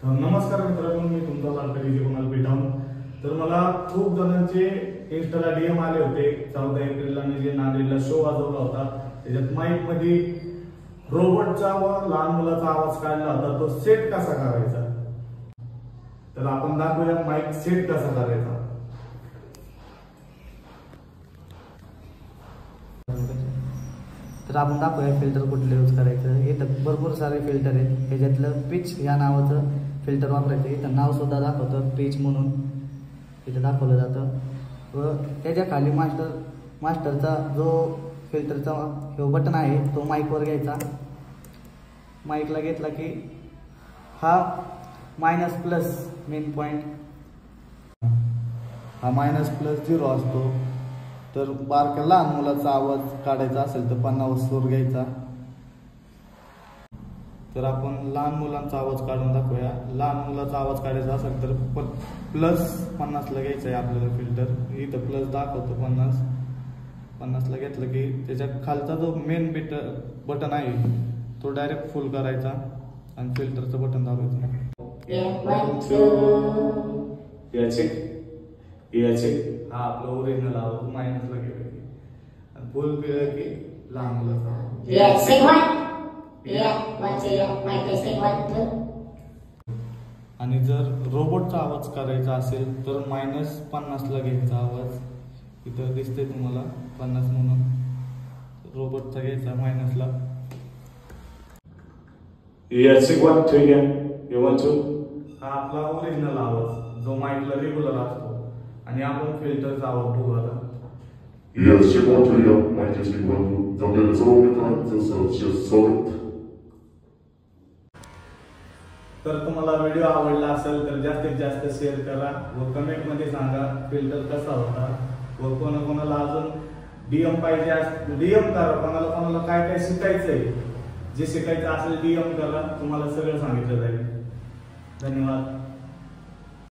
नमस्कार मित्रांनो, मी तुमचा लाडका कुणाल पिठाऊन. तर मला खूप जणांचे इंस्टाला डीएम आले होते. 14 एप्रिलला मी जे नांदेडला शो वाजवला होता, त्याच्यात माईक मध्ये रोबोटचा व लहान मुलाचा आवाज काढला होता. तो सेट कसा करायचा, तर आपण दाखवूया माईक सेट कसा करायचा. तर आपण दाखवूया फिल्टर कुठले यूज करायचं. इथं भरपूर सारे फिल्टर आहेत. ह्याच्यातलं पिच या नावाचं फिल्टर वापरायचं. इथं नाव सुद्धा दाखवतं पिच म्हणून, इथं दाखवलं जातं. व त्याच्या खाली मास्टरचा जो फिल्टरचा हे बटन आहे तो माईकवर घ्यायचा. माईकला घेतला की हा मायनस प्लस मेन पॉईंट, हा -+0 असतो. तर बारक्या लहान मुलाचा आवाज काढायचा असेल तर 50 वर घ्यायचा. तर आपण लहान मुलांचा आवाज काढून दाखवूया. लहान मुलाचा आवाज काढायचा असेल तर +50 ला घ्यायचा आहे आपल्याला फिल्टर. इथं प्लस दाखवतो 50 ला घेतलं की त्याच्या खालचा जो मेन बटन आहे तो डायरेक्ट फुल करायचा आणि फिल्टरचं बटन दाबायचं. हा आपलं ओरिजिनल आवाज मायनसला गेलं की आणि फुल केलं की लहान मुलाचा. आणि जर रोबोटचा आवाज करायचा असेल तर -50 ला घ्यायचा आवाज. इथं दिसतंय तुम्हाला 50 म्हणून. रोबोटचा घ्यायचा -ला. हा आपला ओरिजिनल आवाज जो माईकला रेग्युलर असतो. आणि आपण फिल्टरचा आवाज बघू आता. तर तुम्हाला व्हिडिओ आवडला असेल तर जास्तीत जास्त शेअर करा व कमेंट मध्ये सांगा फिल्टर कसा होता. व कोणाला अजून डीएम पाहिजे डीएम करा. कोणाला काय काय शिकायचंय, जे शिकायचं असेल डीएम करा. तुम्हाला सगळं सांगितलं जाईल. धन्यवाद.